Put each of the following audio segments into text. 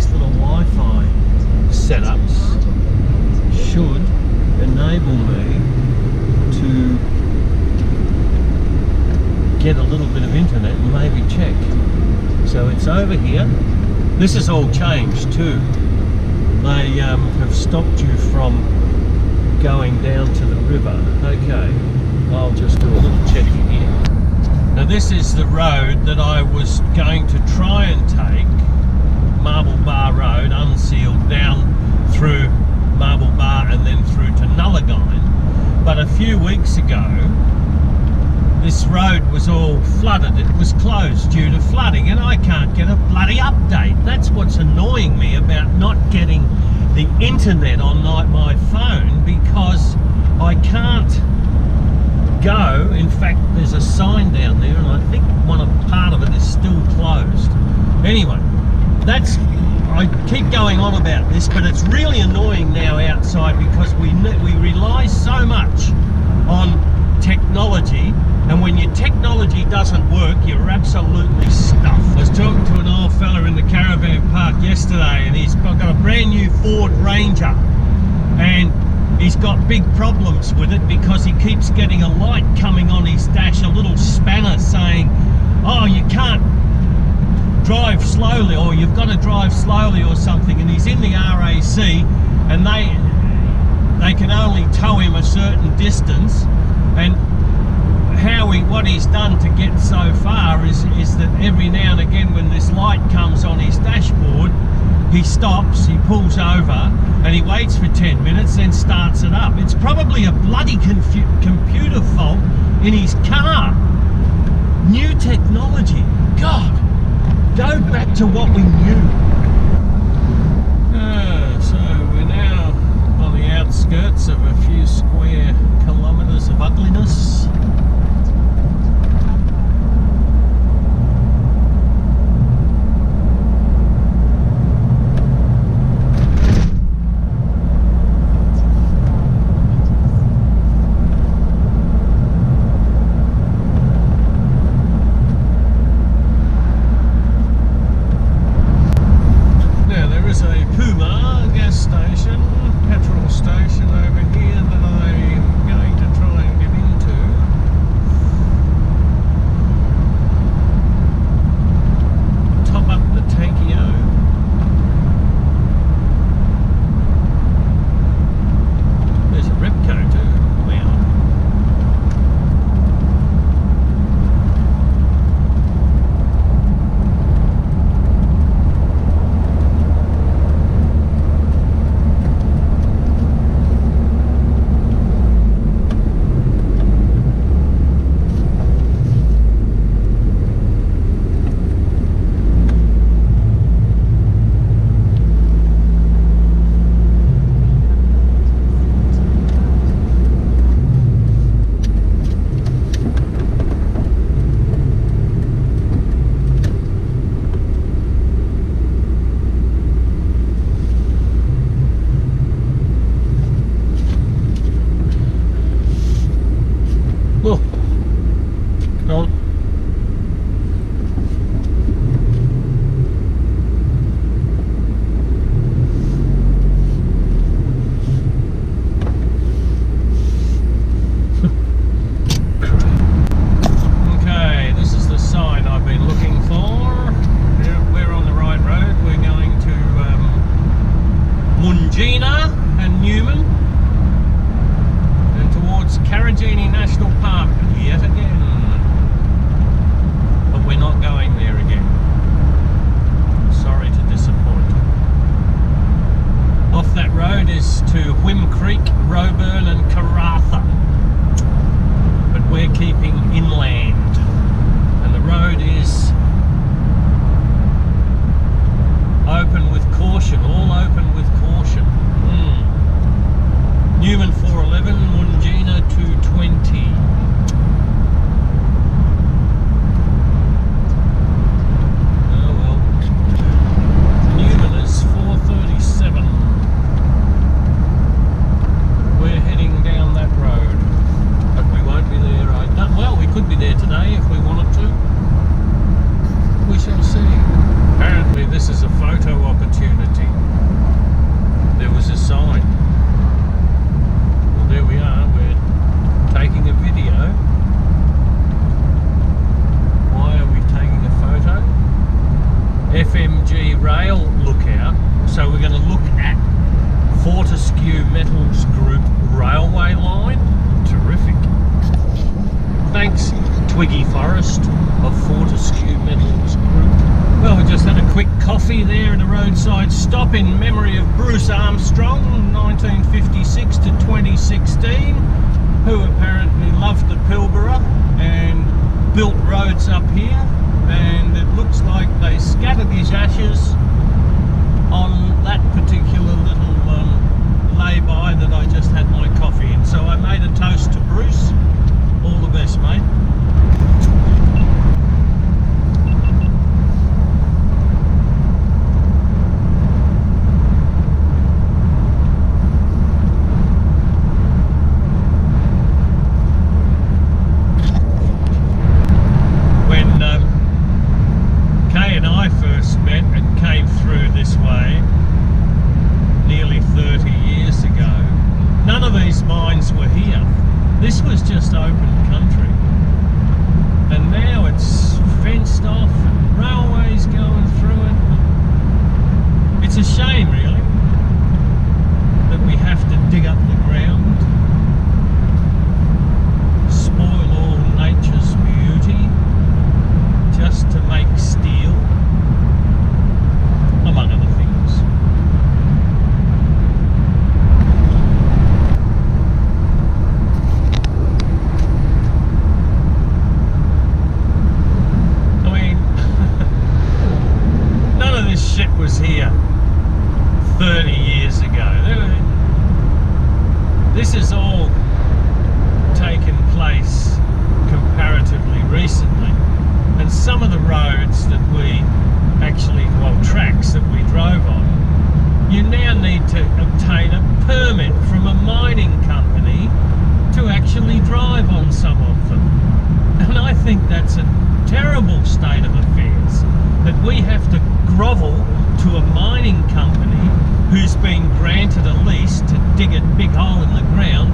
these little Wi-Fi setups should enable me to get a little bit of internet and maybe check. So it's over here. This has all changed too. They have stopped you from going down to the river. Okay, I'll just do a little checking here. Now this is the road that I was going to try and take, Marble Bar Road, unsealed, down through Marble Bar and then through to Nullagine. But a few weeks ago, this road was all flooded. It was closed due to flooding, and I can't get a bloody update. That's what's annoying me about not getting the internet on my phone, because I can't go. In fact, there's a sign down there, and I think part of it is still closed. Anyway, I keep going on about this, but it's really annoying now outside, because we rely so much on technology, and when your technology doesn't work, you're absolutely stuffed. I was talking to an old fella in the caravan park yesterday, and he's got a brand new Ford Ranger, and he's got big problems with it because he keeps getting a light coming on his dash, a little spanner saying, oh, you can't drive slowly, or you've got to drive slowly or something. And he's in the RAC, and they can only tow him a certain distance. And what he's done to get so far is that every now and again, when this light comes on his dashboard, he stops, he pulls over, and he waits for 10 minutes, then starts it up. It's probably a bloody computer fault in his car. New technology. God, go back to what we knew. So we're now on the outskirts of a few square kilometres of ugliness. That road. FMG rail lookout. So we're going to look at Fortescue Metals Group railway line. Terrific. Thanks, Twiggy Forrest of Fortescue Metals Group. Well, we just had a quick coffee there at a roadside stop in memory of Bruce Armstrong, 1956 to 2016, who apparently loved the Pilbara and built roads up here. And it looks like they scattered his ashes on that particular little lay-by that I just had my coffee in. So I made a toast to Bruce. All the best, mate. When Kay and I first met and came through this way nearly 30 years ago, none of these mines were here. This was just open country, and now it's fenced off and railways going through it. It's a shame, really, that we have to dig up the ground, spoil all nature's beauty just to make steel, among other things. Shit was here 30 years ago. This has all taken place comparatively recently, and some of the roads that we actually, well, tracks that we drove on, you now need to obtain a permit from a mining company to actually drive on some of them. And I think that's a terrible state of affairs, that we have to grovel to a mining company who's been granted a lease to dig a big hole in the ground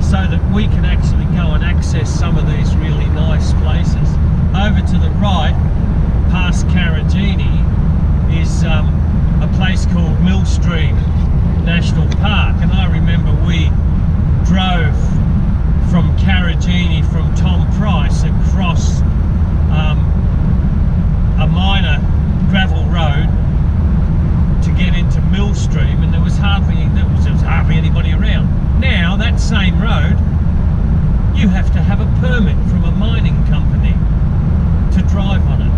so that we can actually go and access some of these really nice places. Over to the right, past Carragini, is a place called Millstream National Park, and I remember we drove from Carragini from Tom Price across a minor gravel road to get into Millstream, and there was hardly anybody around. Now that same road, you have to have a permit from a mining company to drive on it.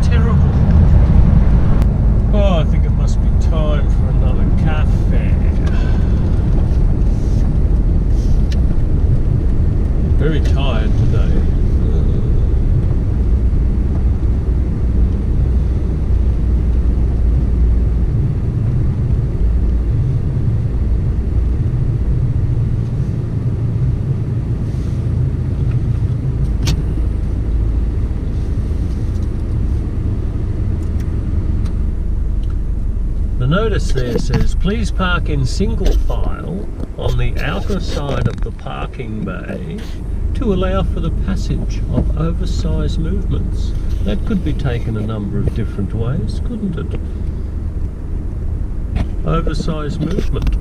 Terrible. Oh, I think it must be time for another cafe. Very tired today. The notice there says, please park in single file on the outer side of the parking bay to allow for the passage of oversized movements. That could be taken a number of different ways, couldn't it? Oversized movement.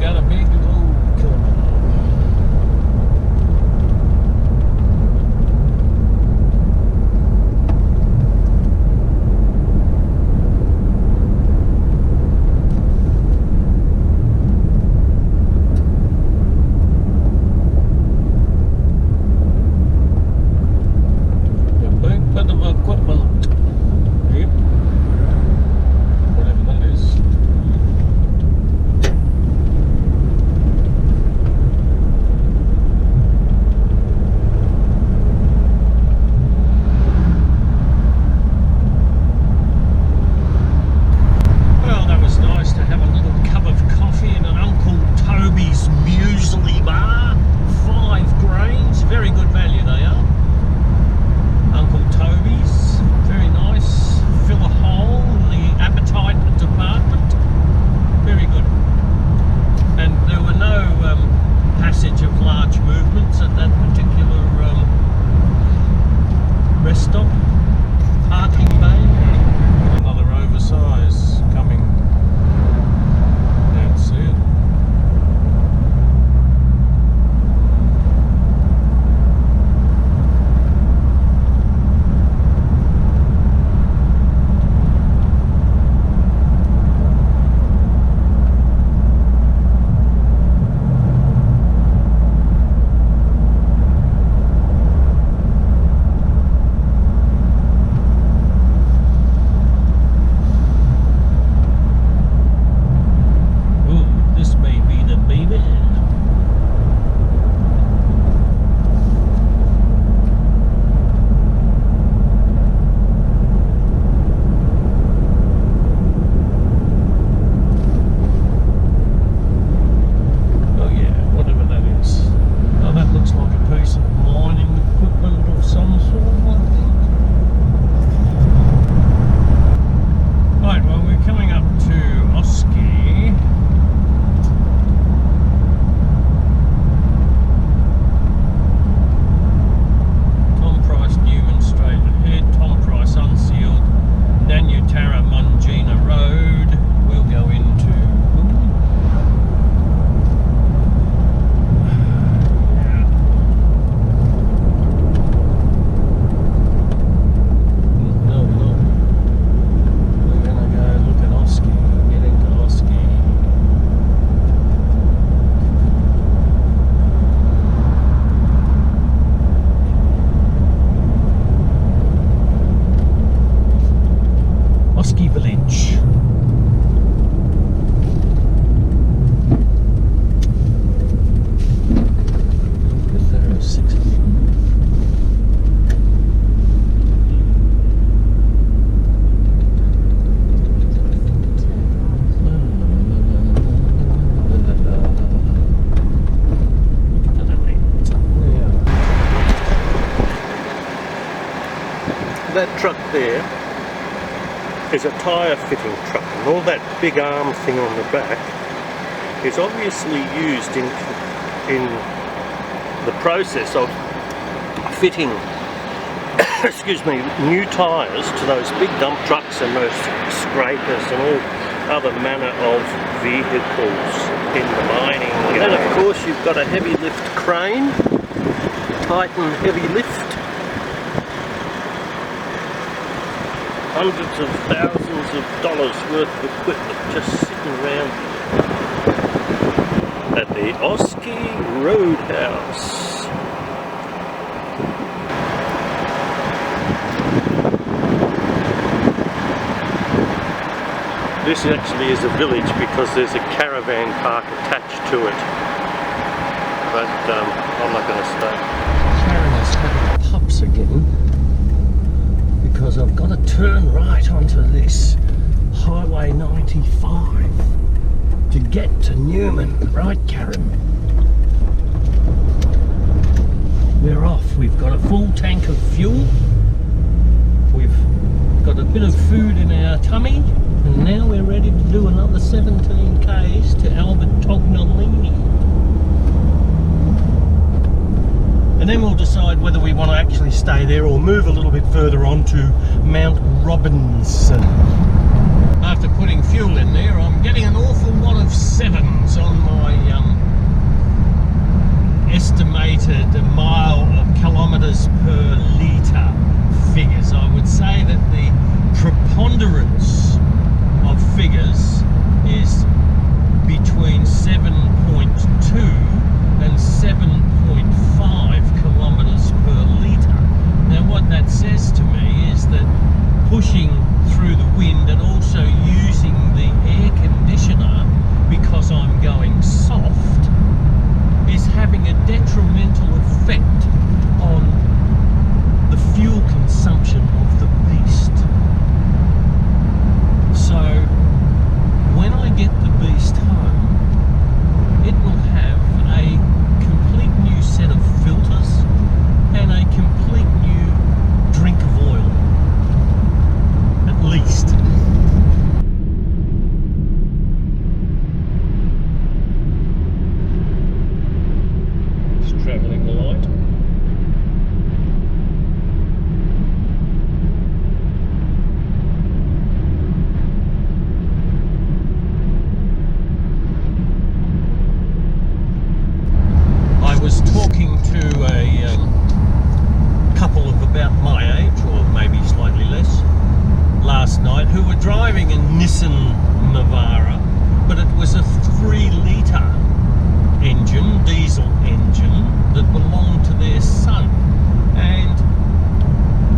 got a big load coming. That truck there is a tyre fitting truck, and all that big arm thing on the back is obviously used in the process of fitting excuse me, new tyres to those big dump trucks and those scrapers and all other manner of vehicles in the mining. And then of course you've got a heavy lift crane, Titan heavy lift. Hundreds of thousands of dollars worth of equipment just sitting around at the Aussie Roadhouse. This actually is a village because there's a caravan park attached to it, but I'm not going to stay. Karen's having pups again because I've got to turn right onto this Highway 95 to get to Newman. Right, Karen? We're off. We've got a full tank of fuel. We've got a bit of food in our tummy. And now we're ready to do another 17 k's to Tognolini. And then we'll decide whether we want to actually stay there or move a little bit further on to Mount Robinson. After putting fuel in there, I'm getting an awful lot of sevens on my updated kilometres per litre figures, I would say that the preponderance of figures is between 7.2 and 7.5 kilometres per litre. Now what that says to me is that pushing through the wind and also using the air conditioner because I'm going soft is having a detrimental effect on the fuel consumption of the beast. So when I get the beast home, it will have a complete new set of filters and a complete new drink of oil, at least. It's travelling light. I was talking to a couple of about my age, or maybe slightly less, last night, who were driving a Nissan Navara, but it was a 3-litre engine, diesel engine, that belonged to their son. And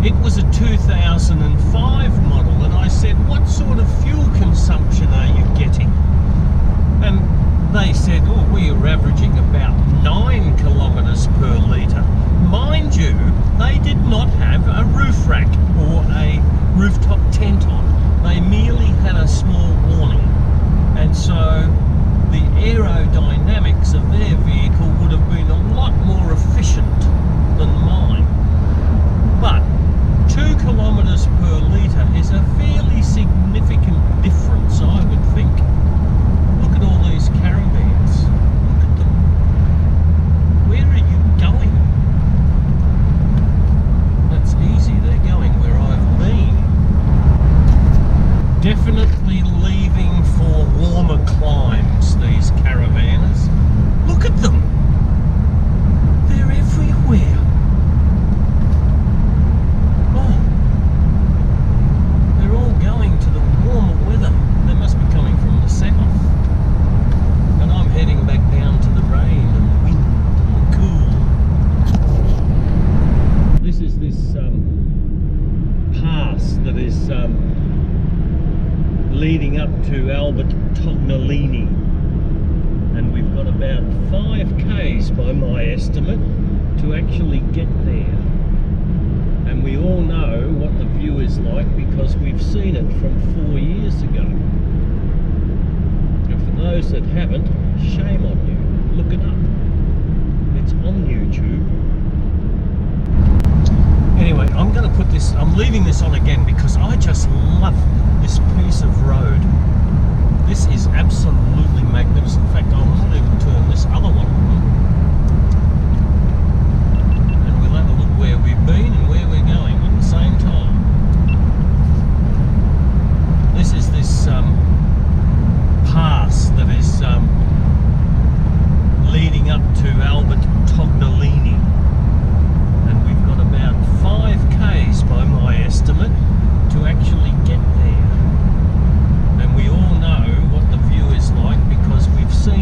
it was a 2005 model, and I said, what sort of fuel consumption are you getting? And they said, oh, we are averaging about 9 kilometres per litre. Mind you, they did not have a roof rack or a rooftop tent on. They merely had a small awning. And so the aerodynamics of their vehicle would have been a lot more efficient than mine. But 2 kilometres per litre is a fairly significant difference, I would think. Look at all these caravans. Look at them. Where are you going? That's easy, they're going where I've been. Definitely leaving for warmer climes, these caravanners. Look at them. They're everywhere. Oh, they're all going to the warmer weather. They must be coming from the south. And I'm heading back down to the rain and wind and cool. This is this pass that is leading up to Albert Tognolini, and we've got about 5 k's by my estimate to actually get there. And we all know what the view is like because we've seen it from 4 years ago. And for those that haven't, shame on you. Look it up. It's on YouTube. Anyway, I'm going to put this, I'm leaving this on again because I just love this piece of road. This is absolutely magnificent. In fact, I might even turn this other one on. And we'll have a look where we've been and where we're going at the same time. This is this pass that is leading up to Albert Tognolini. And we've got about 5 k's by my estimate to actually get there. And we all know what the view is like because we've seen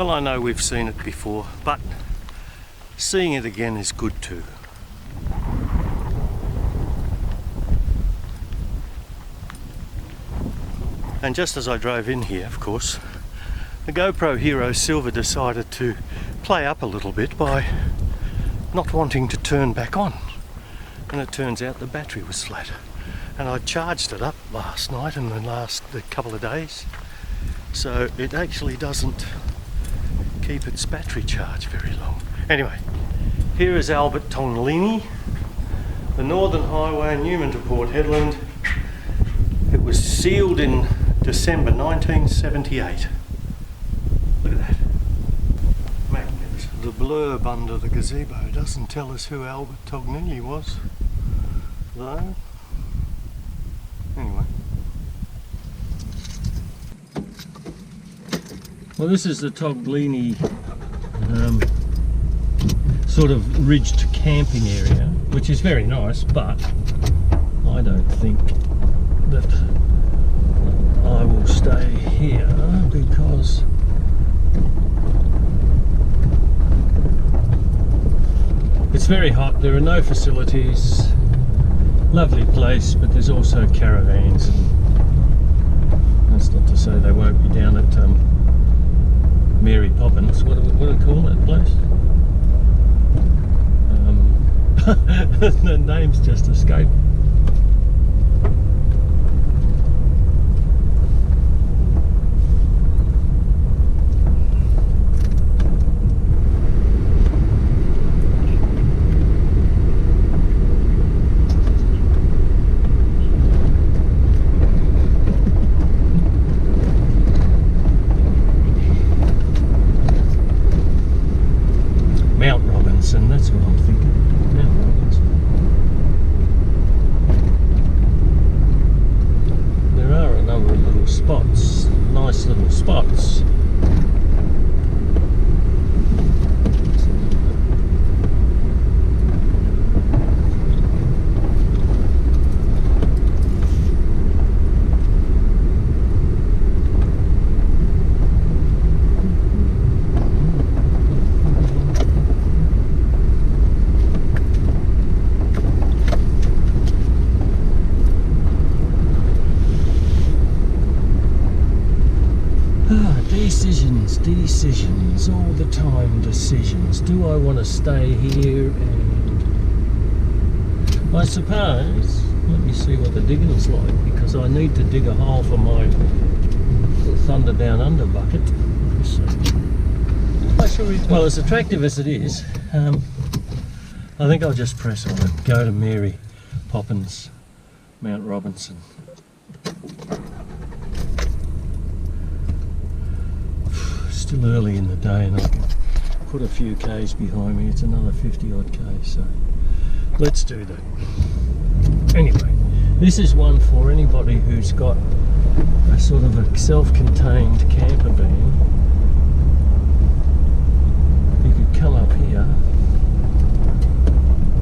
Well, I know we've seen it before, but seeing it again is good too. And just as I drove in here, of course, the GoPro Hero Silver decided to play up a little bit by not wanting to turn back on. And it turns out the battery was flat. And I charged it up last night and the last couple of days. So it actually doesn't keep its battery charged very long. Anyway, here is Albert Tonglini, the Northern Highway, Newman to Port Hedland. It was sealed in December 1978. Look at that. Magnificent. The blurb under the gazebo doesn't tell us who Albert Tonglini was, though. Anyway. Well, this is the Tonglini sort of ridged camping area, which is very nice, but I don't think that I will stay here because it's very hot. There are no facilities. Lovely place, but there's also caravans. That's not to say they won't be down at Mary Poppins. What do we call that place? The name's just escaped. That's what I'm thinking. Mount Robinson. There are a number of little spots, nice little spots. Decisions, all the time decisions. Do I want to stay here? And I suppose, let me see what the digging's like, because I need to dig a hole for my Thunder Down Under bucket. Well, as attractive as it is, I think I'll just press on it. Go to Mary Poppins, Mount Robinson. Still early in the day and I can put a few Ks behind me. It's another 50 odd Ks, so let's do that. Anyway, this is one for anybody who's got a sort of a self-contained camper van. You could come up here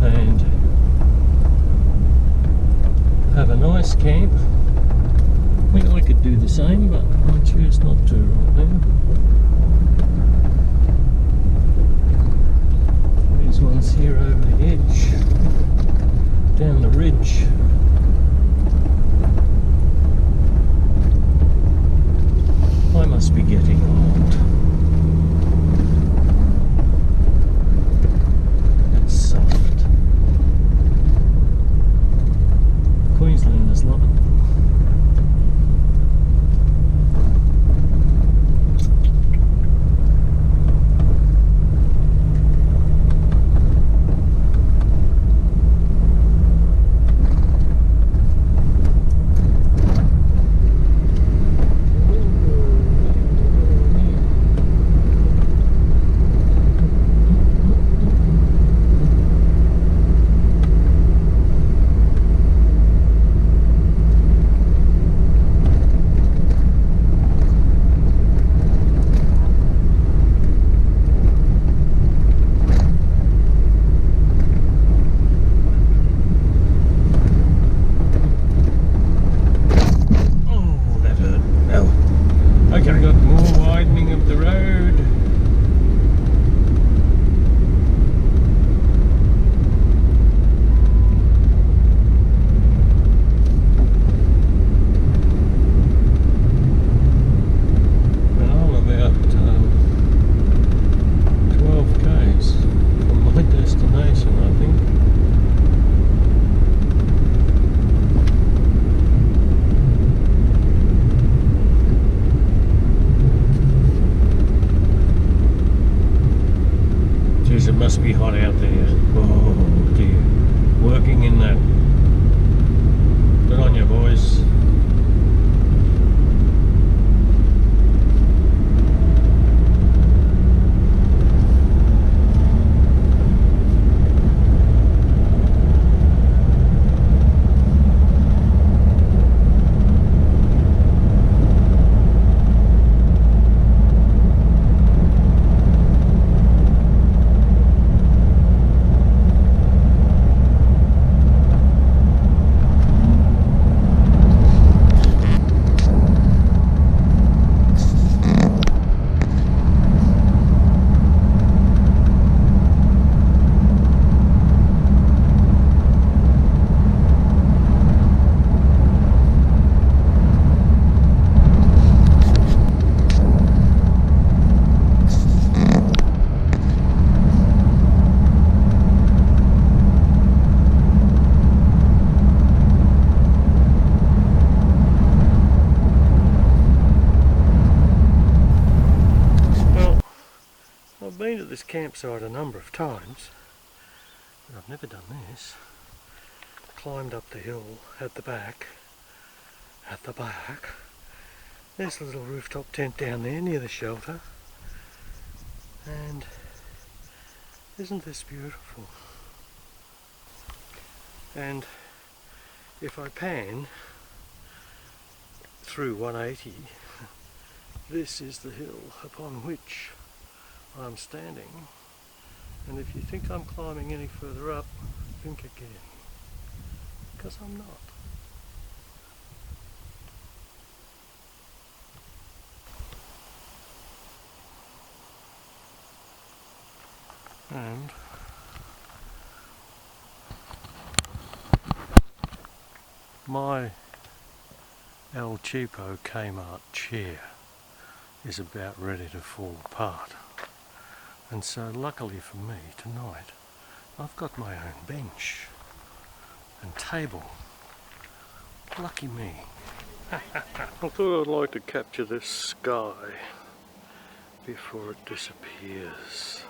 and have a nice camp. Well, I could do the same, but I choose not to right now. These ones here over the edge, down the ridge. I must be getting old. It's soft. Queenslanders love it. this campsite a number of times, but I've never done this. Climbed up the hill at the back. There's a little rooftop tent down there near the shelter. And isn't this beautiful? And if I pan through 180, this is the hill upon which I'm standing. And if you think I'm climbing any further up, think again, because I'm not. And my El Cheapo Kmart chair is about ready to fall apart. And so luckily for me tonight, I've got my own bench and table. Lucky me. I thought I'd like to capture this sky before it disappears.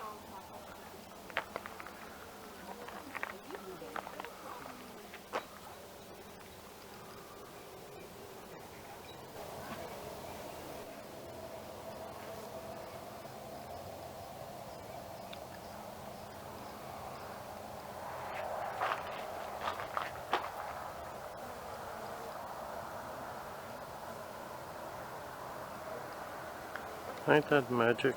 Ain't that magic?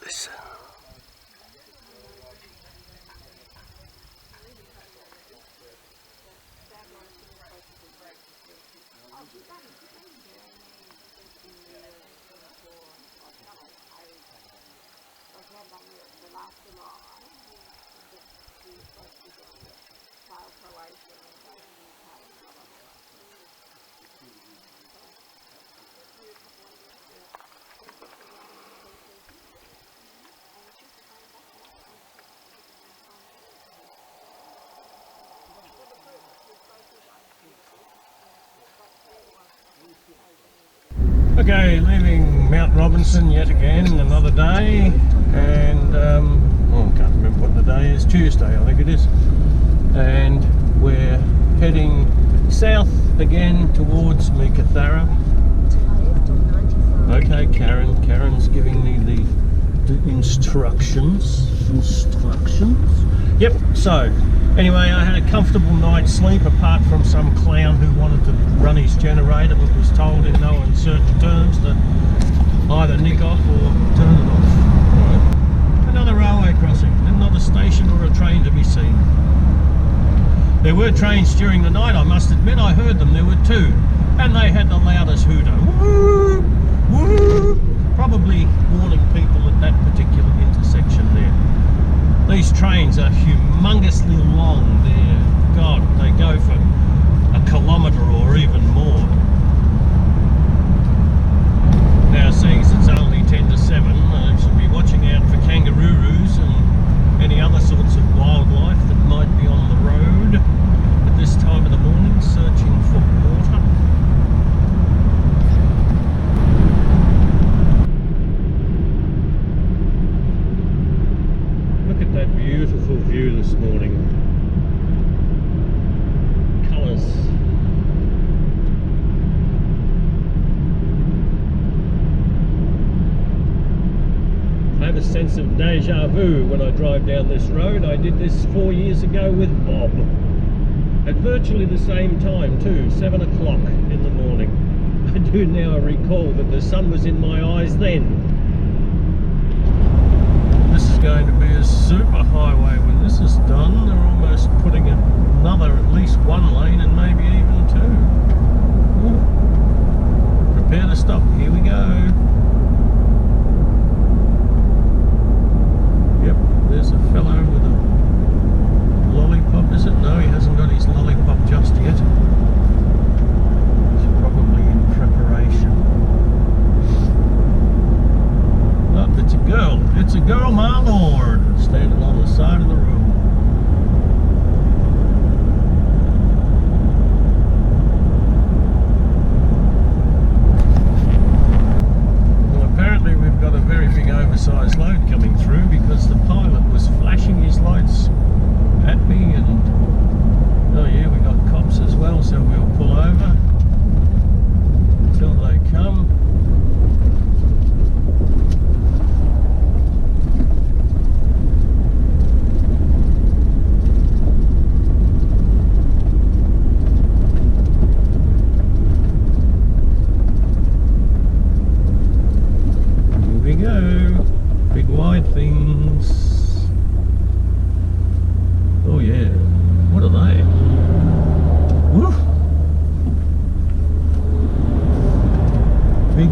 Listen. Okay, leaving Mount Robinson yet again, another day, and I can't remember what the day is, Tuesday I think it is, and we're heading south again towards Meekatharra. Okay, Karen's giving me the instructions. Yep, so anyway, I had a comfortable night's sleep apart from some clown who wanted to run his generator but was told in no uncertain terms to either nick off or turn it off. Right. Another railway crossing and not a station or a train to be seen. There were trains during the night, I must admit. I heard them, there were two, and they had the loudest hooter. Woo! Woo! Probably warning people at that particular intersection there. These trains are humongously long. They go for a kilometre or even more. Now, seeing as it's only 10 to 7, I should be watching out for kangaroos and any other sorts of wildlife that might be on the road at this time of the morning, searching for water. That beautiful view this morning. Colours. I have a sense of deja vu when I drive down this road. I did this 4 years ago with Bob. At virtually the same time too, 7 o'clock in the morning. I do now recall that the sun was in my eyes then. This is going to be a super highway when this is done. They're almost putting another, at least one lane and maybe even two. Ooh. Prepare to stop. Here we go.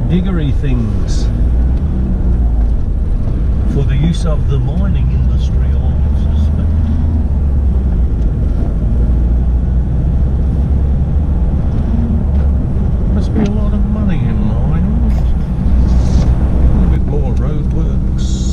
diggery things for the use of the mining industry, I would suspect. Must be a lot of money in mining. A bit more roadworks.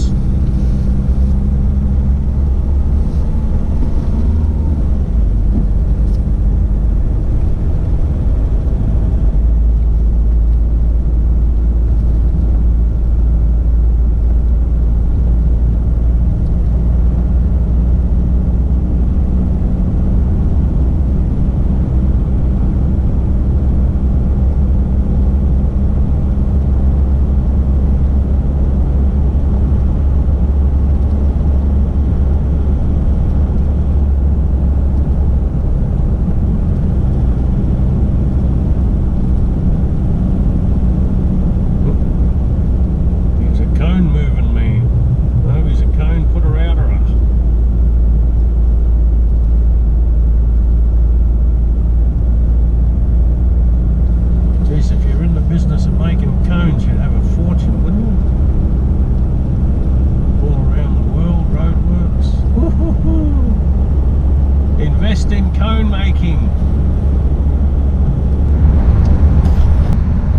In cone making.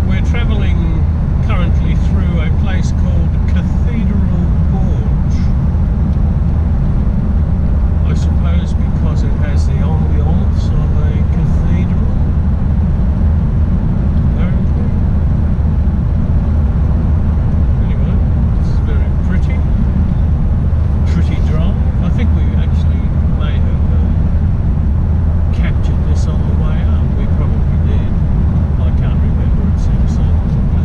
We're travelling currently through a place called Cathedral Gorge. I suppose because it has the ambience of a cathedral. Apparently. Anyway, it's very pretty. Pretty drive. I think we actually may have captured this on the way up. We probably did. I can't remember. It seems so long ago.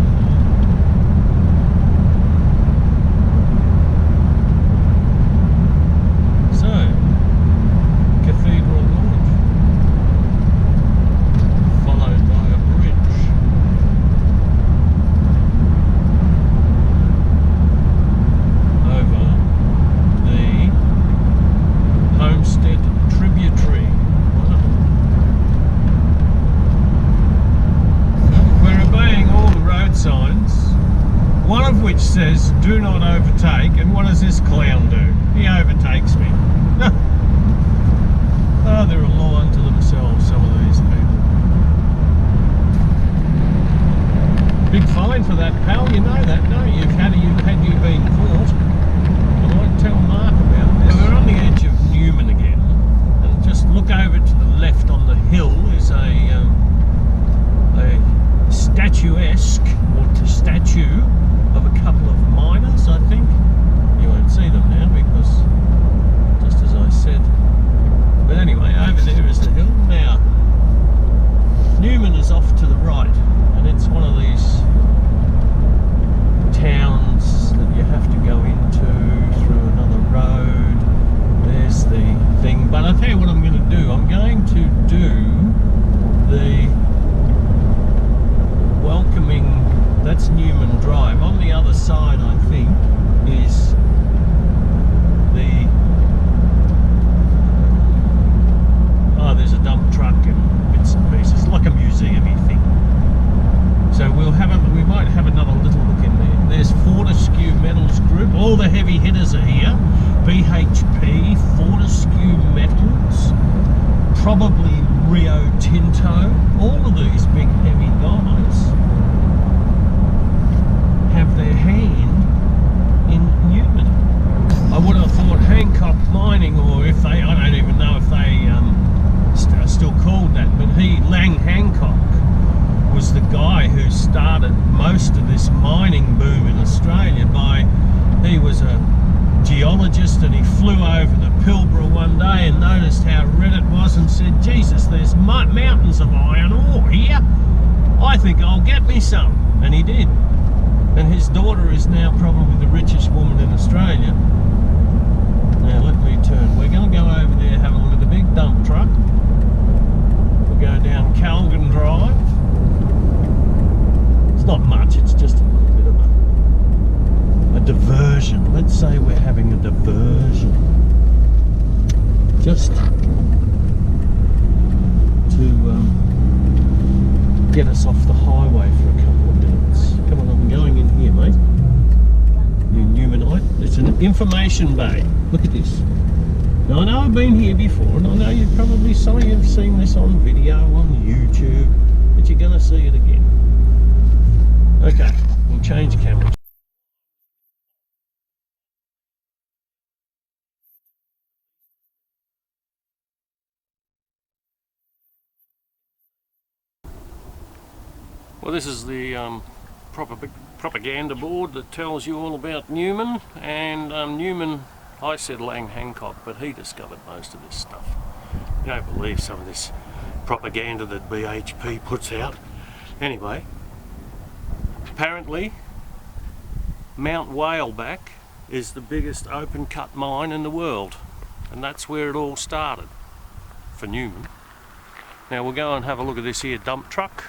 So, Cathedral Gorge, followed by a bridge. Over the Homestead tributary. Signs, one of which says do not overtake, and what does this clown do? He overtakes me. Oh, they're a law unto themselves, some of these people. Big fine for that, pal, you know that, don't you? Had you been caught. I might tell Mark about this. We're on the edge of Newman again, and just look over to the left on the hill is a statuesque statue of a couple of miners, I think. You won't see them now because just as I said. But anyway, over there is the hill. Now, Newman is off to the right, and it's one of these towns that you have to go into through another road. There's the thing. But I'll tell you what I'm going to do. I'm going to do the welcoming. That's Newman Drive. On the other side, I think, is the... Oh, there's a dump truck and bits and pieces, like a museum-y thing. So we might have another little look in there. There's Fortescue Metals Group. All the heavy hitters are here. BHP, Fortescue Metals, probably Rio Tinto. All of these big heavy guys have their hand in Newman. I would have thought Hancock Mining, or if they, I don't even know if they are still called that, but Lang Hancock was the guy who started most of this mining boom in Australia. He was a geologist, and he flew over the Pilbara one day and noticed how red it was and said, Jesus, there's mountains of iron ore here. I think I'll get me some. And he did. And his daughter is now probably the richest woman in Australia. Now let me turn. We're going to go over there, have a look at the big dump truck. We'll go down Calgan Drive. It's not much, it's just a little bit of a diversion. Let's say we're having a diversion. Just to get us off the highway for a couple of minutes. Come on. It's an information bay. Look at this. Now I know I've been here before, and I know you've probably, some of you have seen this on video on YouTube, but you're going to see it again. Okay, we'll change cameras. Well, this is the propaganda board that tells you all about Newman, and Newman, I said Lang Hancock, but he discovered most of this stuff. You don't believe some of this propaganda that BHP puts out. Anyway, apparently Mount Whaleback is the biggest open cut mine in the world, and that's where it all started for Newman. Now we'll go and have a look at this here dump truck.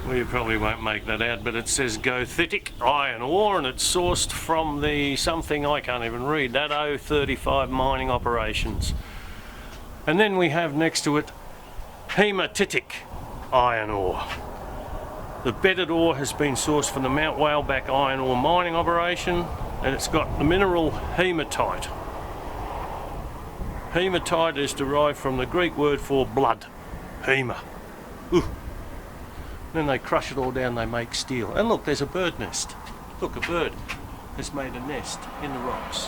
Well, you probably won't make that out, but it says Cathedral iron ore, and it's sourced from the something I can't even read, that 035 mining operations. And then we have next to it hematitic iron ore. The bedded ore has been sourced from the Mount Whaleback iron ore mining operation, and it's got the mineral hematite. Hematite is derived from the Greek word for blood, hema. Ooh. Then they crush it all down, they make steel. And look, there's a bird nest. Look, a bird has made a nest in the rocks.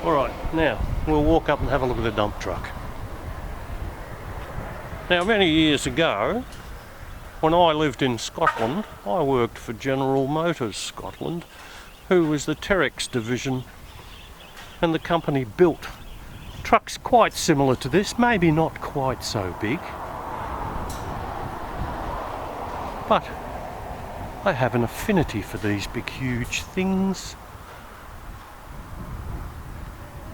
Alright, now we'll walk up and have a look at the dump truck. Now, many years ago, when I lived in Scotland, I worked for General Motors Scotland, who was the Terex division, and the company built trucks quite similar to this, maybe not quite so big, but I have an affinity for these big huge things.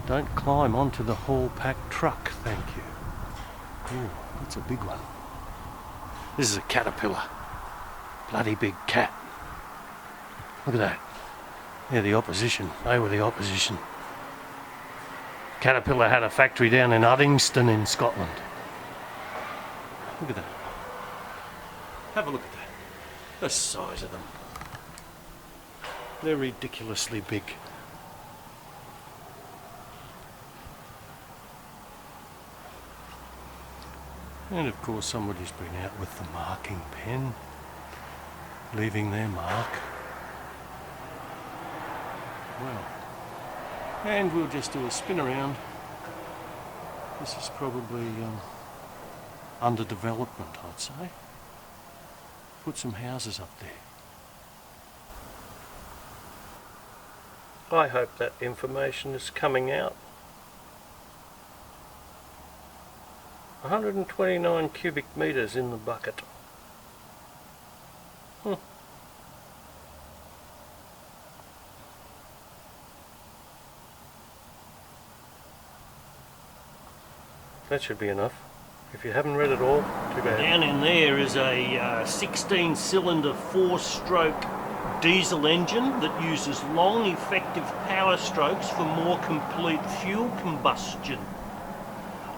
Don't climb onto the haul-pack truck, thank you. Ooh, that's a big one. This is a Caterpillar. Bloody big cat. Look at that. They're the opposition. They were the opposition. Caterpillar had a factory down in Uddingston in Scotland. Look at that. Have a look at that. The size of them. They're ridiculously big. And of course somebody's been out with the marking pen, leaving their mark. Well, and we'll just do a spin around. This is probably under development, I'd say. Put some houses up there. I hope that information is coming out. 129 cubic metres in the bucket. That should be enough. If you haven't read it all, too bad. Down in there is a 16-cylinder 4-stroke diesel engine that uses long effective power strokes for more complete fuel combustion.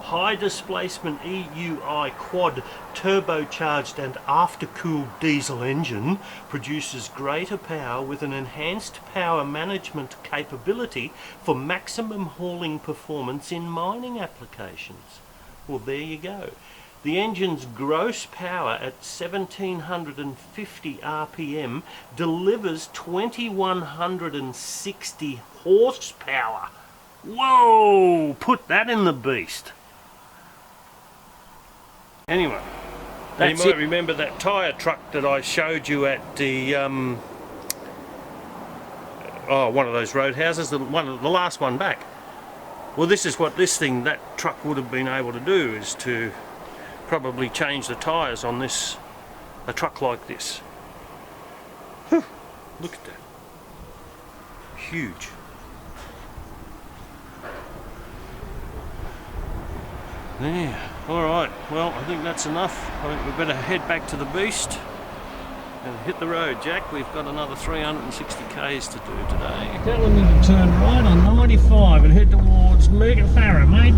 High displacement EUI quad turbocharged and aftercooled diesel engine produces greater power with an enhanced power management capability for maximum hauling performance in mining applications. Well, there you go. The engine's gross power at 1750 RPM delivers 2160 horsepower. Whoa! Put that in the beast. Anyway, you might remember that tyre truck that I showed you at the one of those roadhouses, the last one back. Well, this is what that truck would have been able to do, is to probably change the tyres on a truck like this. Whew, look at that. Huge. There. Alright, well, I think that's enough. I think we better head back to the beast and hit the road, Jack. We've got another 360 k's to do today. Telling me to turn right on 95 and head towards Megafarra, mate.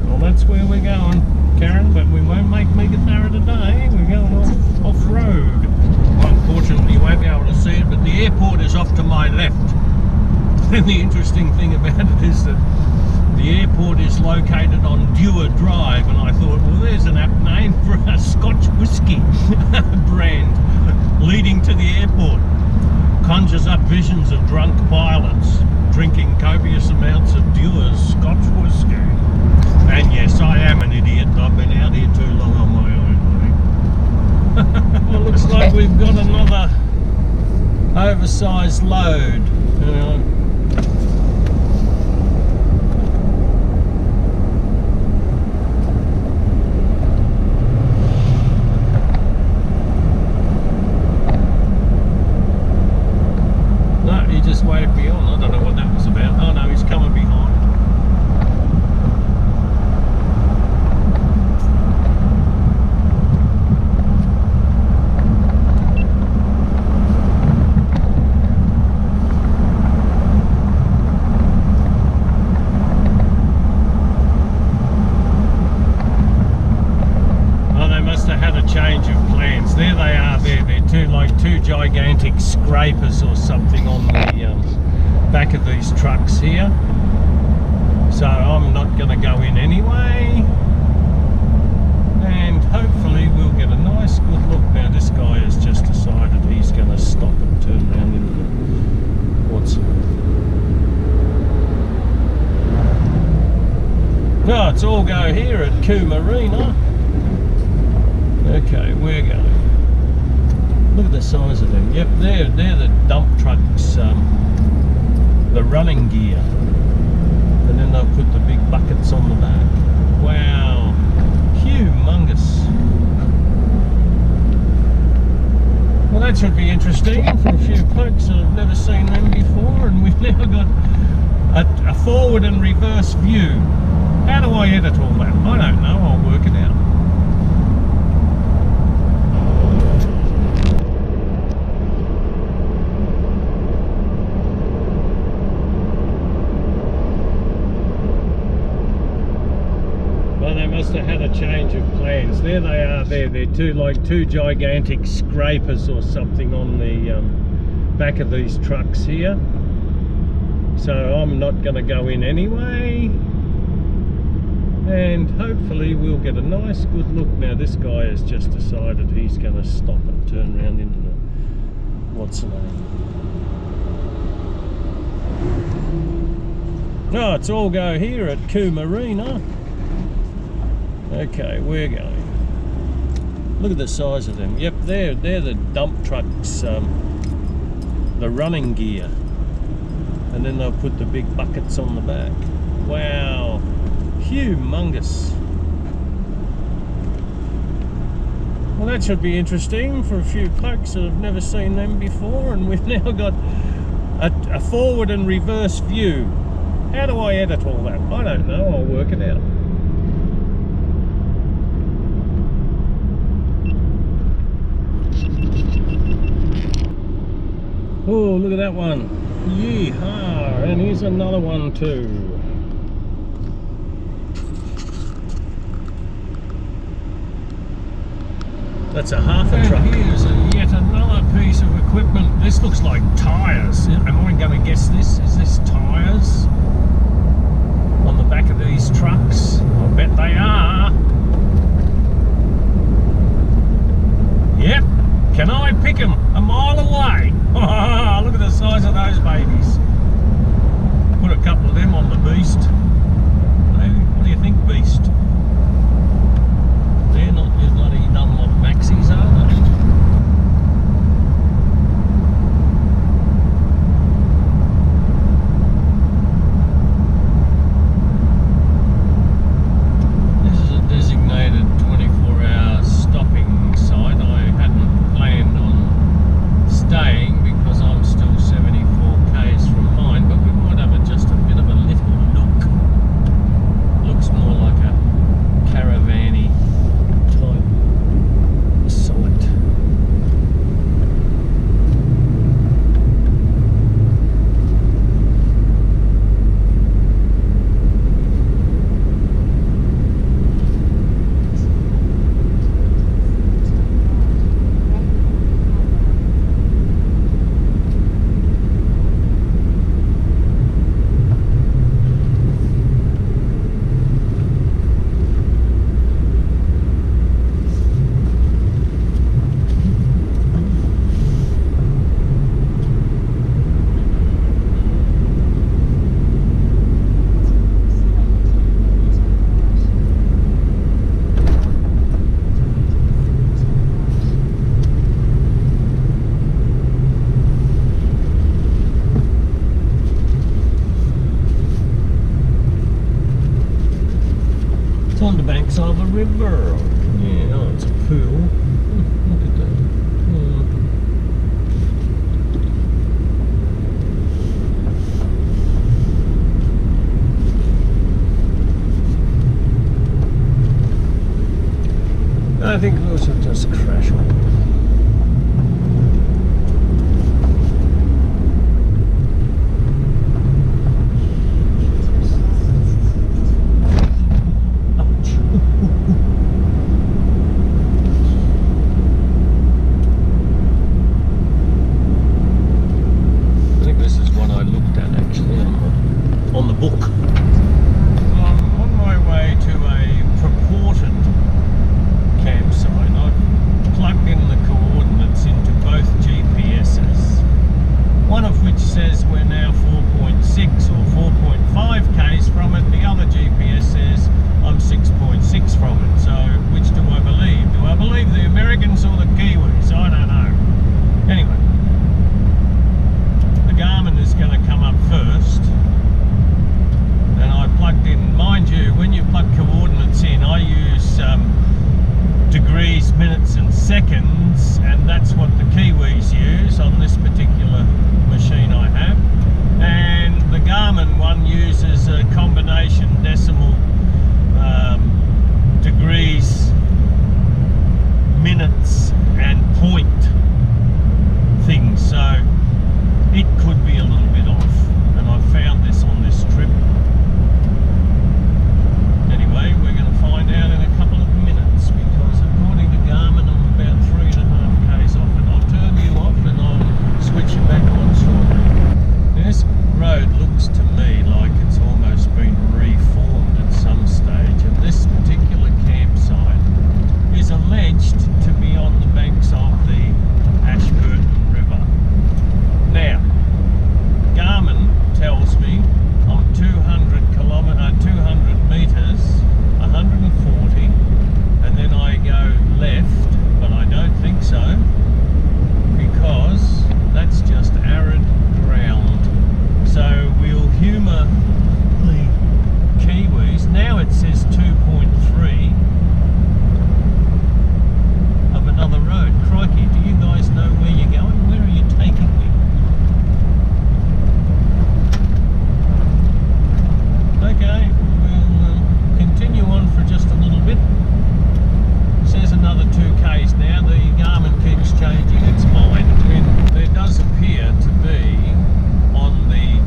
Well, that's where we're going. Karen, but we won't make Megathara today. We're going off-road. Unfortunately, you won't be able to see it, but the airport is off to my left. And the interesting thing about it is that the airport is located on Dewar Drive, and I thought, well, there's an apt name for a Scotch whisky brand leading to the airport. Conjures up visions of drunk pilots drinking copious amounts of Dewar's Scotch whisky. And yes, I am an idiot. I've been out here too long on my own. Well, looks like we've got another oversized load. No, he just waved me on. I don't know what that was about. Oh no, he's coming behind. There they are there. They're two gigantic scrapers or something on the back of these trucks here. So I'm not going to go in anyway. And hopefully we'll get a nice good look. Now this guy has just decided he's going to stop and turn around into the... No, it's all go here at Marina. Okay, we're going. Look at the size of them. Yep, they're the dump trucks, the running gear. And then they'll put the big buckets on the back. Wow, humongous. Well, that should be interesting for a few folks that have never seen them before. And we've now got a forward and reverse view. How do I edit all that? I don't know, I'll work it out. Must have had a change of plans. There they are there. They're two gigantic scrapers or something on the back of these trucks here. So I'm not going to go in anyway. And hopefully we'll get a nice good look. Now this guy has just decided he's going to stop and turn around into the... what's the name? Oh, it's all go here at Marina. Okay, we're going. Look at the size of them. Yep, they're the dump trucks, the running gear. And then they'll put the big buckets on the back. Wow, humongous. Well, that should be interesting for a few folks that have never seen them before. And we've now got a forward and reverse view. How do I edit all that? I don't know, I'll work it out. Oh, look at that one. Yeehaw! And here's another one too. That's a half a truck. Here's yet another piece of equipment. This looks like tyres. Am I going to guess this? Is this tyres on the back of these trucks? I bet they are. Yep. Can I pick them a mile away? Look at the size of those babies. Put a couple of them on the beast. Maybe. What do you think, beast? They're not your bloody Dunlop maxis, are they? on the banks of a river. Yeah, oh, it's a pool. Look at that. I think we also just crash on. On the book. I'm on my way to a purported campsite. I've plugged in the coordinates into both GPSs, one of which says we're now 4.6 or 4.5 k's from it. The other GPS says I'm 6.6 from it. So which do I believe? Do I believe the Americans or the Kiwis? I don't know. Anyway, the Garmin is going to come up first. And I plugged in, mind you, when you plug coordinates in, I use degrees, minutes and seconds, and that's what the Kiwis use on this particular machine I have. And the Garmin one uses a combination decimal degrees, minutes and point things, so it could be a little bit off, and I found this on this trip. Anyway, we're going to find out in a couple of minutes, because according to Garmin I'm about 3.5 k's off it. I'll turn you off and I'll switch you back on shortly. This road looks to me like it's almost been reformed at some stage, and this particular campsite is alleged to be on the banks of the Ashburton River. Now, Garmin tells me I'm 200 meters, 140, and then I go left, but I don't think so, because that's just arid ground. So we'll humour the Kiwis. Now it says 2.3 of another road. Crikey, do you guys know where you're going? Where are you taking me? Okay, we'll continue on for just a little bit. It says another 2 k's now. The Garmin keeps changing its mind. And there does appear to be on the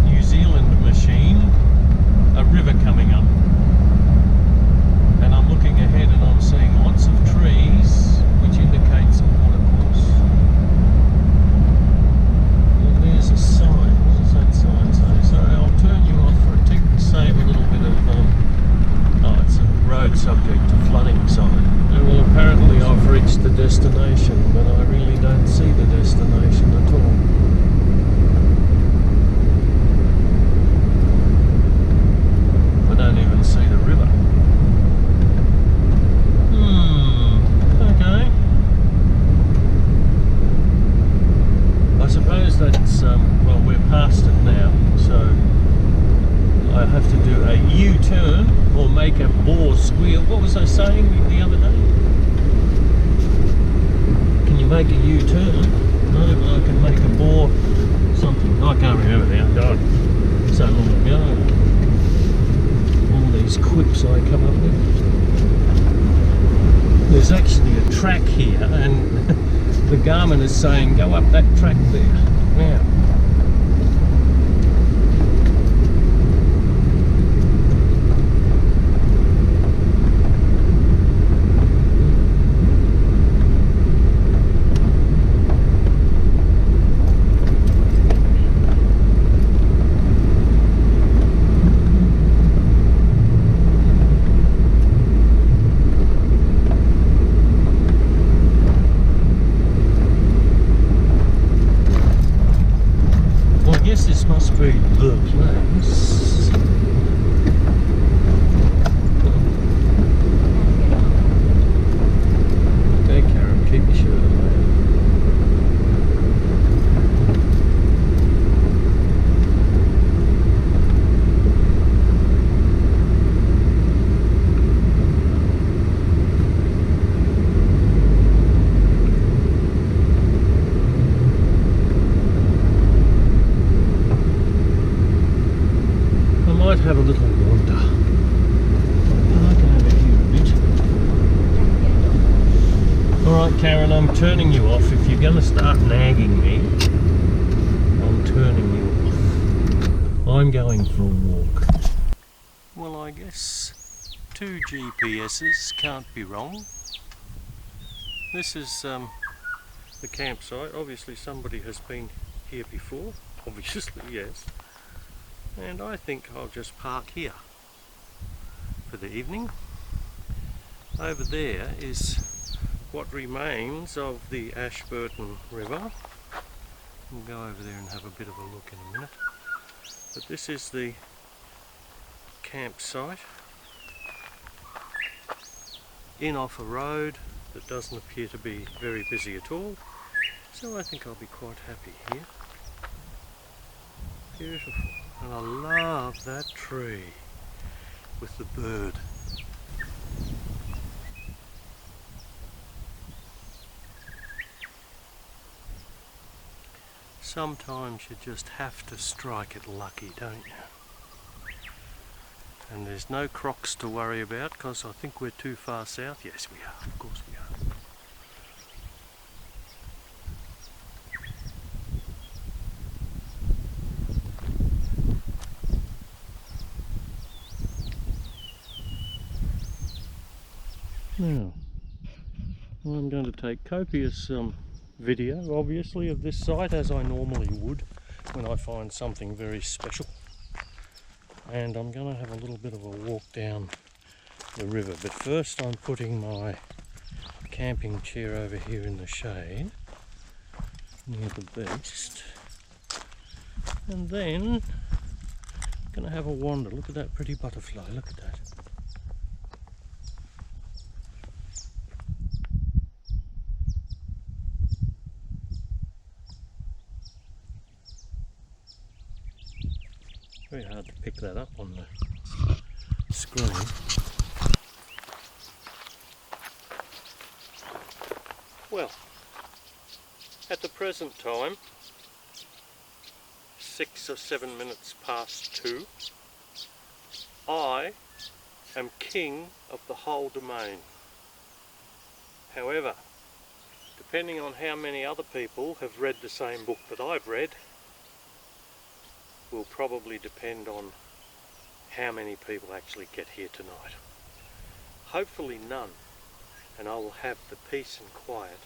New Zealand machine a river coming up. And I'm looking ahead and I'm seeing lots of trees, which indicates a watercourse. And there's a sign. What does that sign say? Sorry, I'll turn you off for a tick to save a little bit of oh, it's a road subject to flooding sign. Well, apparently I've reached the destination, but I really don't see the destination at all. I don't even see the river. Okay. I suppose that's, well, we're past it now, so I have to do a U-turn or make a boar squeal. What was I saying the other day? Can you make a U-turn? No, but I can make a boar something. I can't remember now. God, so long ago. All these quips I come up with. There's actually a track here, and the Garmin is saying go up that track there. Now, this must be the place. Okay, Karen, keep your shirt on, man. might have a little wander. Park over here a bit. Alright Karen, I'm turning you off. If you're going to start nagging me, I'm turning you off. I'm going for a walk. Well, I guess 2 GPSs can't be wrong. This is the campsite. Obviously somebody has been here before. Obviously, yes. And I think I'll just park here for the evening. Over there is what remains of the Ashburton River. We'll go over there and have a bit of a look in a minute. But this is the campsite in off a road that doesn't appear to be very busy at all, so I think I'll be quite happy here. Beautiful, and I love that tree with the bird. Sometimes you just have to strike it lucky, don't you? And there's no crocs to worry about because I think we're too far south. Yes, we are. Of course we are. Now, I'm going to take copious video, obviously, of this site as I normally would when I find something very special. And I'm going to have a little bit of a walk down the river, but first I'm putting my camping chair over here in the shade near the beast, and then I'm going to have a wander. Look at that pretty butterfly, look at that. Very hard to pick that up on the screen. Well, at the present time, 6 or 7 minutes past 2, I am king of the whole domain. However, depending on how many other people have read the same book that I've read, will probably depend on how many people actually get here tonight. Hopefully none, and I will have the peace and quiet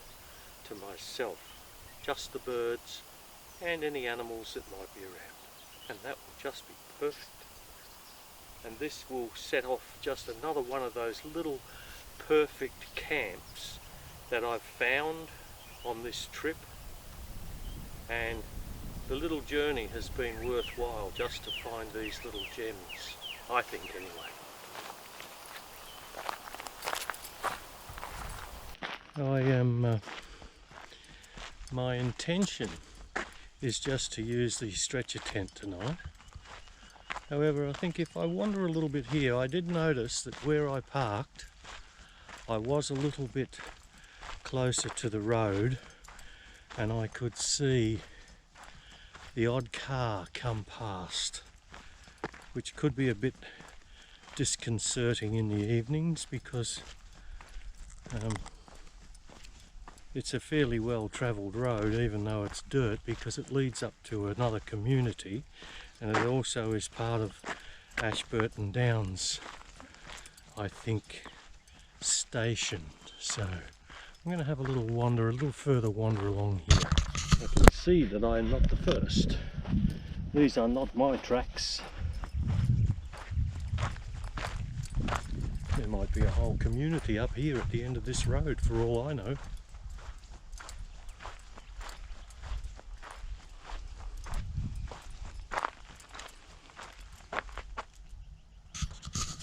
to myself, just the birds and any animals that might be around, and that will just be perfect. And this will set off just another one of those little perfect camps that I've found on this trip, and the little journey has been worthwhile just to find these little gems, I think anyway. My intention is just to use the stretcher tent tonight. However, I think if I wander a little bit here, I did notice that where I parked, I was a little bit closer to the road, and I could see the odd car come past, which could be a bit disconcerting in the evenings because it's a fairly well travelled road, even though it's dirt, because it leads up to another community, and it also is part of Ashburton Downs, I think, station. So I'm going to have a little wander, a little further wander along here. I can see that I am not the first. These are not my tracks. There might be a whole community up here at the end of this road for all I know.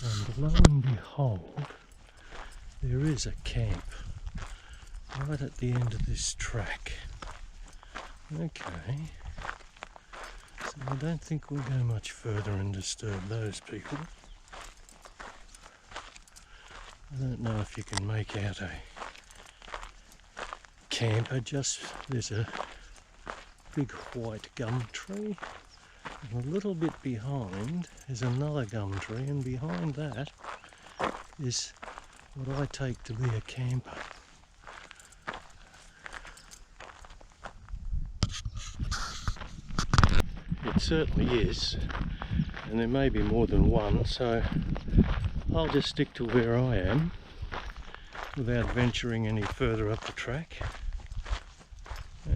And lo and behold, there is a camp right at the end of this track. Okay, so I don't think we'll go much further and disturb those people. I don't know if you can make out a camper, just there's a big white gum tree And a little bit behind is another gum tree, and behind that is what I take to be a camper. It certainly is, and there may be more than one, so I'll just stick to where I am without venturing any further up the track.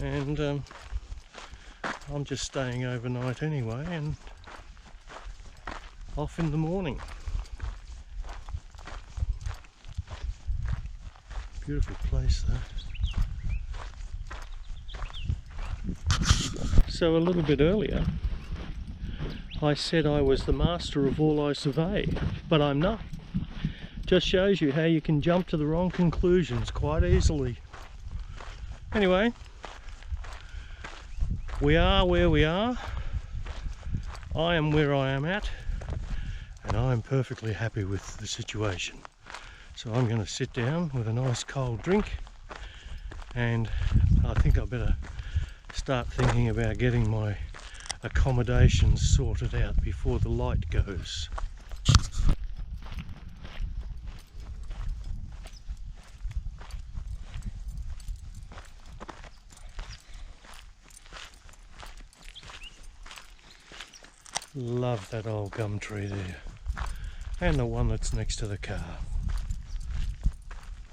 And I'm just staying overnight anyway, and off in the morning. Beautiful place though. So a little bit earlier I said I was the master of all I survey, but I'm not. Just shows you how you can jump to the wrong conclusions quite easily. Anyway, we are where we are. I am where I am at, and I'm perfectly happy with the situation. So I'm going to sit down with a nice cold drink, and I think I better start thinking about getting my accommodations sorted out before the light goes. Love that old gum tree there, and the one that's next to the car.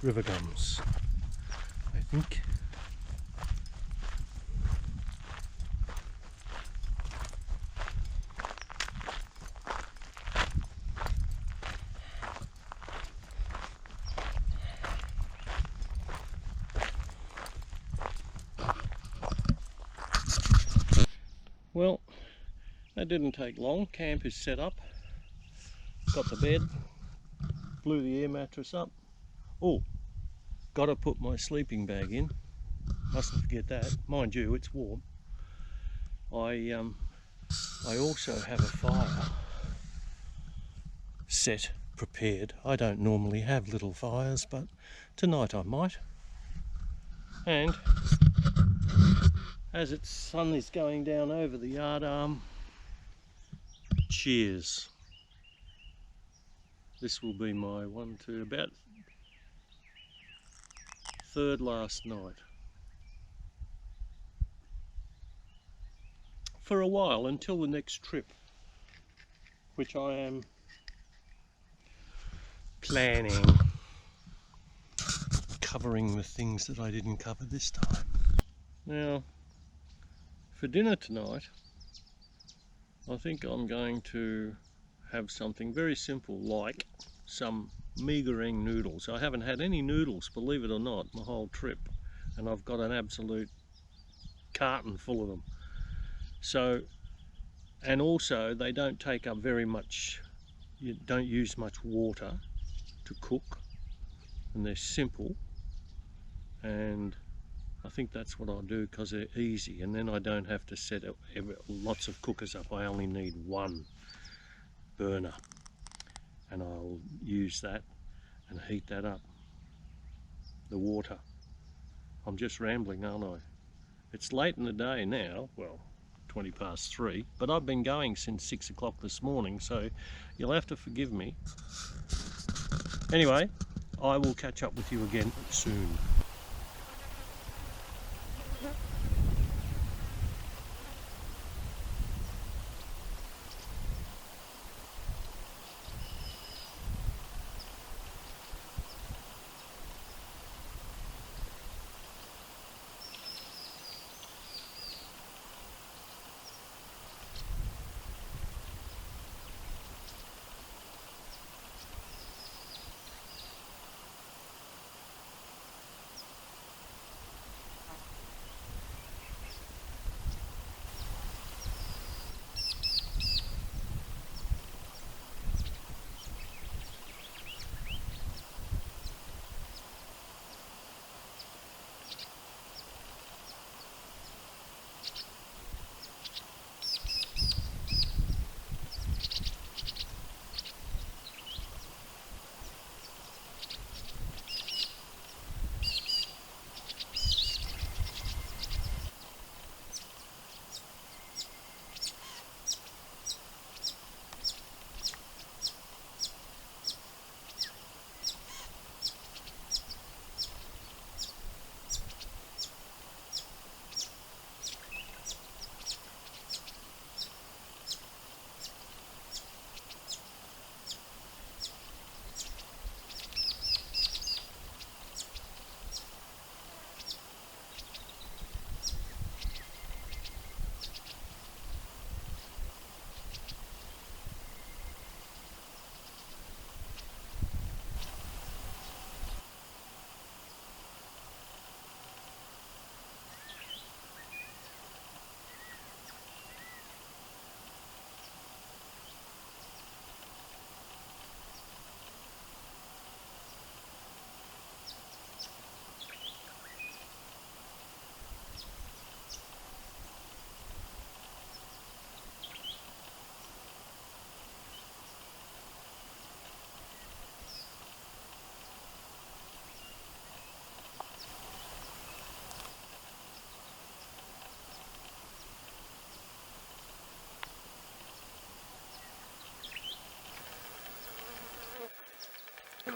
River gums, I think. Well, that didn't take long. Camp is set up. Got the bed, blew the air mattress up. Oh, got to put my sleeping bag in. Mustn't forget that. Mind you, it's warm. I also have a fire set, prepared. I don't normally have little fires, but tonight I might. And as its sun is going down over the yard arm, cheers. This will be my about third last night. For a while, until the next trip, which I am planning, covering the things that I didn't cover this time. Now, for dinner tonight, I think I'm going to have something very simple, like some mee goreng noodles. I haven't had any noodles, believe it or not, my whole trip, and I've got an absolute carton full of them. So, and also they don't take up very much, you don't use much water to cook, and they're simple, and I think that's what I'll do because they're easy, and then I don't have to set lots of cookers up. I only need one burner, and I'll use that and heat that up, the water. I'm just rambling, aren't I? It's late in the day now, well, 20 past 3, but I've been going since 6 o'clock this morning, so you'll have to forgive me. Anyway, I will catch up with you again soon.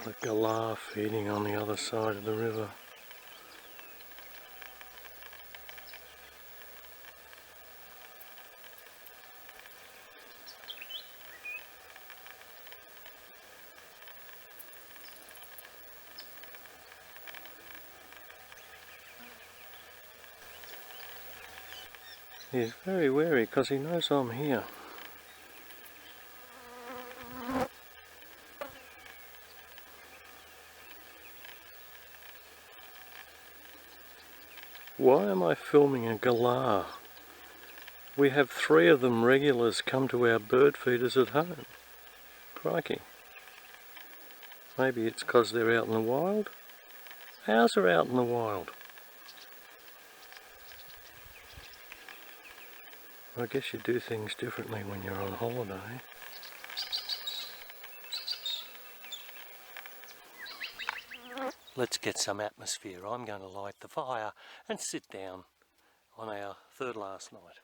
The galah feeding on the other side of the river. He's very wary because he knows I'm here. Why am I filming a galah? We have 3 of them regulars come to our bird feeders at home. Crikey. Maybe it's because they're out in the wild? Owls are out in the wild. I guess you do things differently when you're on holiday. Let's get some atmosphere. I'm going to light the fire and sit down on our third last night.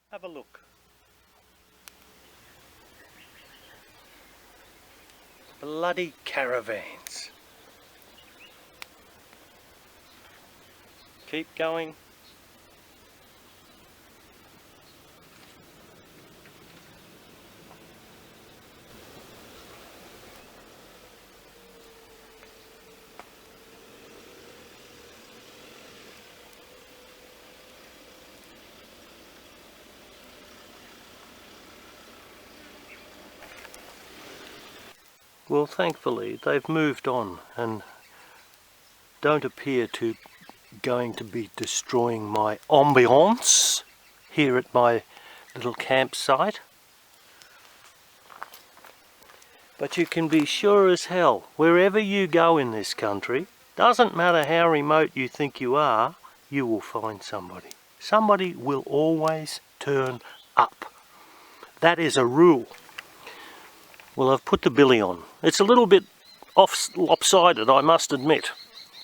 Have a look. Bloody caravans. Keep going. Well, thankfully they've moved on and don't appear to going to be destroying my ambiance here at my little campsite. But you can be sure as hell, wherever you go in this country, doesn't matter how remote you think you are, you will find somebody. Somebody will always turn up. That is a rule. Well, I've put the billy on. It's a little bit lopsided, I must admit,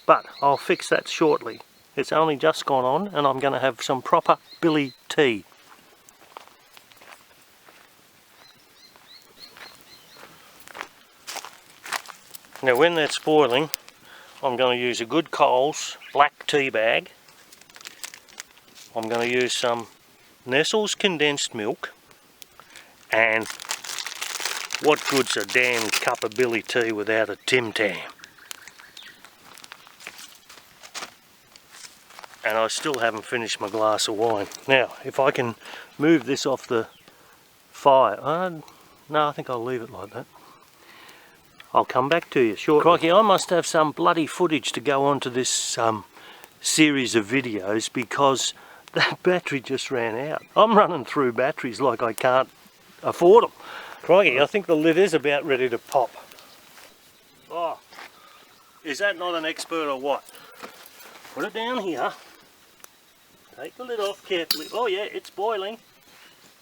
but I'll fix that shortly. It's only just gone on and I'm going to have some proper billy tea. Now when that's boiling, I'm going to use a good Coles black tea bag. I'm going to use some Nestle's condensed milk, and what good's a damn cup of billy tea without a Tim Tam? And I still haven't finished my glass of wine. Now, if I can move this off the fire, no, I think I'll leave it like that. I'll come back to you shortly. Crikey, I must have some bloody footage to go onto this series of videos because that battery just ran out. I'm running through batteries like I can't afford them. Crikey, I think the lid is about ready to pop. Oh, is that not an expert or what? Put it down here. Take the lid off carefully. Oh yeah, it's boiling.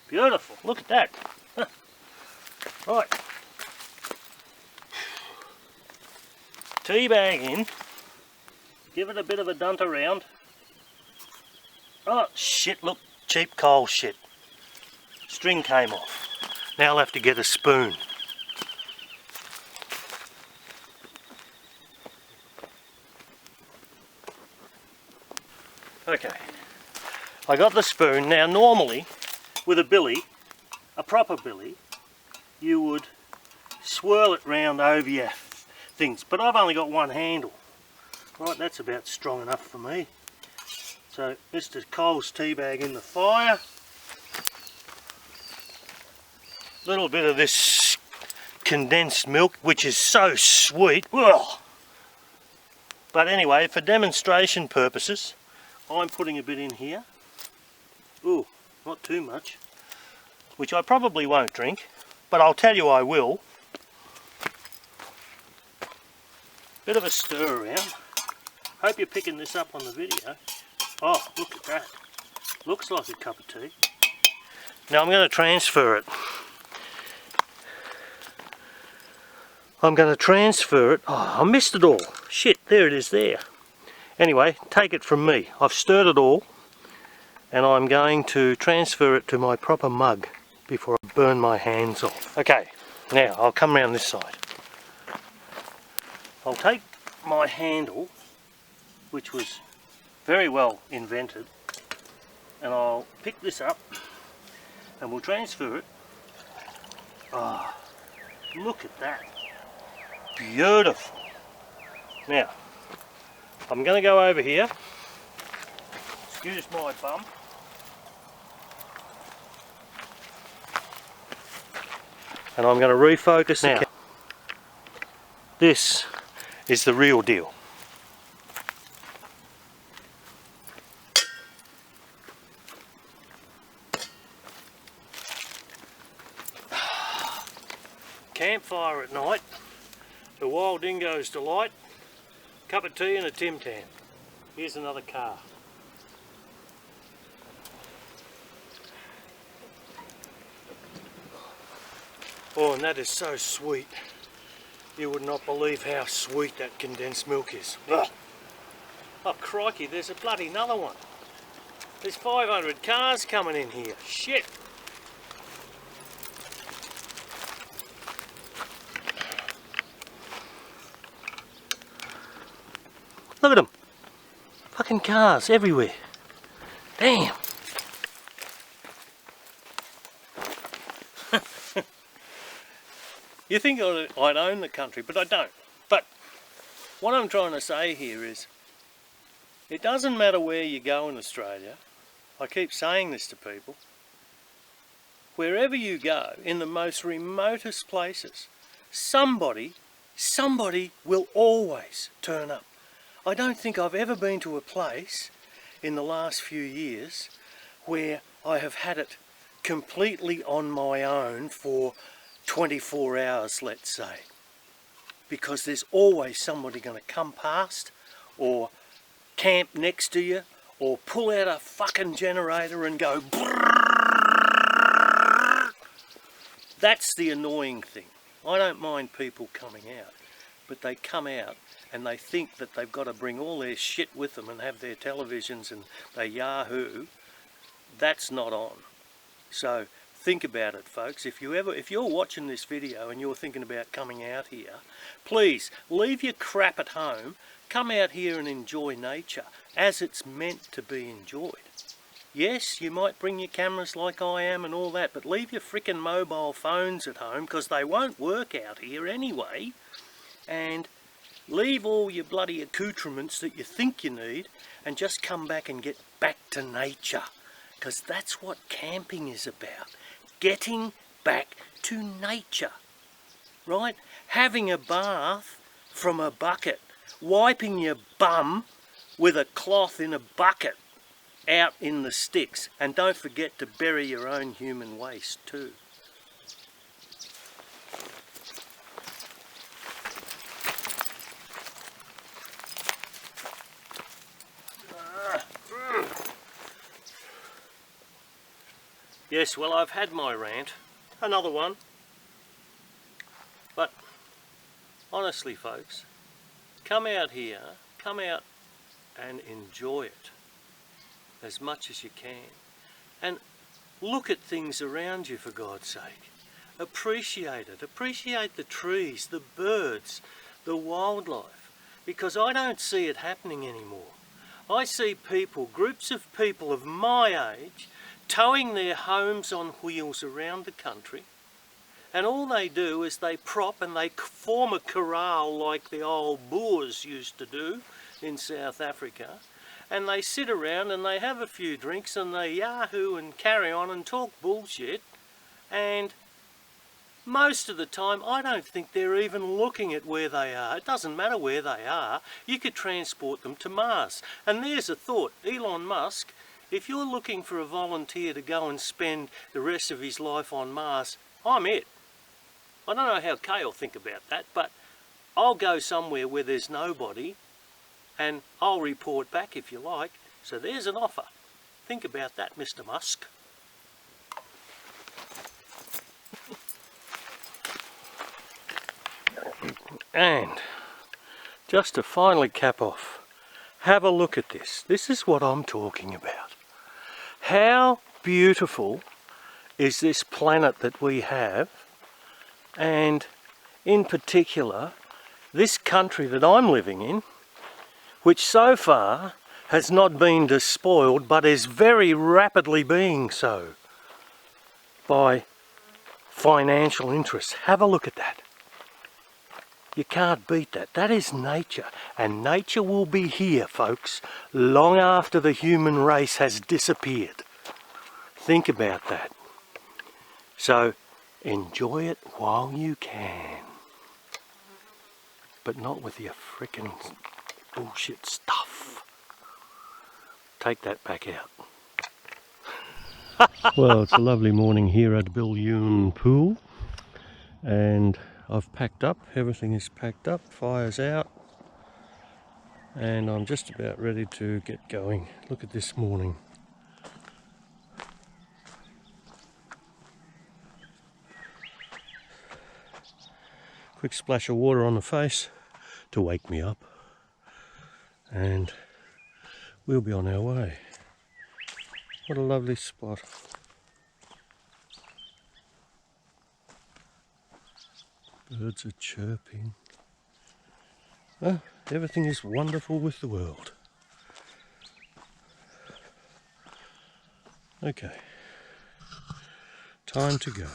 Beautiful, look at that. Right. Tea bag in. Give it a bit of a dunt around. Oh shit, look, cheap coal shit. String came off. Now I'll have to get a spoon. Okay, I got the spoon. Now normally with a billy, a proper billy, you would swirl it round over your things, but I've only got one handle. Right, that's about strong enough for me. So Mr. Cole's tea bag in the fire. Little bit of this condensed milk, which is so sweet. Ugh. But anyway, for demonstration purposes, I'm putting a bit in here. Ooh, not too much. Which I probably won't drink, but I'll tell you I will. Bit of a stir around. Hope you're picking this up on the video. Oh, look at that. Looks like a cup of tea. Now I'm going to transfer it. I'm going to transfer it. Oh, I missed it all. Shit, there it is there. Anyway, take it from me. I've stirred it all and I'm going to transfer it to my proper mug before I burn my hands off. Okay, now I'll come around this side. I'll take my handle, which was very well invented, and I'll pick this up and we'll transfer it. Ah, oh, look at that. Beautiful. Now, I'm going to go over here. Excuse my bum. And I'm going to refocus now. This is the real deal. Campfire at night, the wild dingo's delight, cup of tea and a Tim Tam. Here's another car. Oh, and that is so sweet. You would not believe how sweet that condensed milk is. Ugh. Oh crikey, there's a bloody another one. There's 500 cars coming in here. Shit. Look at them. Fucking cars everywhere. Damn. You think I'd own the country, but I don't. But what I'm trying to say here is, it doesn't matter where you go in Australia. I keep saying this to people. Wherever you go, in the most remotest places, somebody will always turn up. I don't think I've ever been to a place in the last few years where I have had it completely on my own for 24 hours, let's say, because there's always somebody going to come past or camp next to you or pull out a fucking generator and go brrrr. That's the annoying thing. I don't mind people coming out, but they come out and they think that they've got to bring all their shit with them and have their televisions and their Yahoo. That's not on. So think about it, folks. If you're watching this video and you're thinking about coming out here, please leave your crap at home. Come out here and enjoy nature as it's meant to be enjoyed. Yes, you might bring your cameras like I am and all that, but leave your frickin' mobile phones at home because they won't work out here anyway. And leave all your bloody accoutrements that you think you need and just come back and get back to nature. Because that's what camping is about. Getting back to nature. Right? Having a bath from a bucket. Wiping your bum with a cloth in a bucket out in the sticks. And don't forget to bury your own human waste too. Yes, well, I've had my rant. Another one. But honestly, folks, come out here, come out and enjoy it as much as you can. And look at things around you, for God's sake. Appreciate it. Appreciate the trees, the birds, the wildlife. Because I don't see it happening anymore. I see people, groups of people of my age, towing their homes on wheels around the country, and all they do is they prop and they form a corral like the old Boers used to do in South Africa, and they sit around and they have a few drinks and they yahoo and carry on and talk bullshit, and most of the time I don't think they're even looking at where they are. It doesn't matter where they are, you could transport them to Mars. And there's a thought, Elon Musk, if you're looking for a volunteer to go and spend the rest of his life on Mars, I'm it. I don't know how Kay will think about that, but I'll go somewhere where there's nobody and I'll report back if you like. So there's an offer. Think about that, Mr. Musk. And just to finally cap off, have a look at this. This is what I'm talking about. How beautiful is this planet that we have, and in particular this country that I'm living in, which so far has not been despoiled but is very rapidly being so by financial interests. Have a look at that. You can't beat that. That is nature, and nature will be here, folks, long after the human race has disappeared. Think about that. So enjoy it while you can, but not with your frickin' bullshit stuff. Take that back out. Well, it's a lovely morning here at Bilyoon Pool, and I've packed up. Everything is packed up, fire's out, and I'm just about ready to get going. Look at this morning. Quick splash of water on the face to wake me up, and we'll be on our way. What a lovely spot. Birds are chirping. Oh, everything is wonderful with the world. Okay, time to go.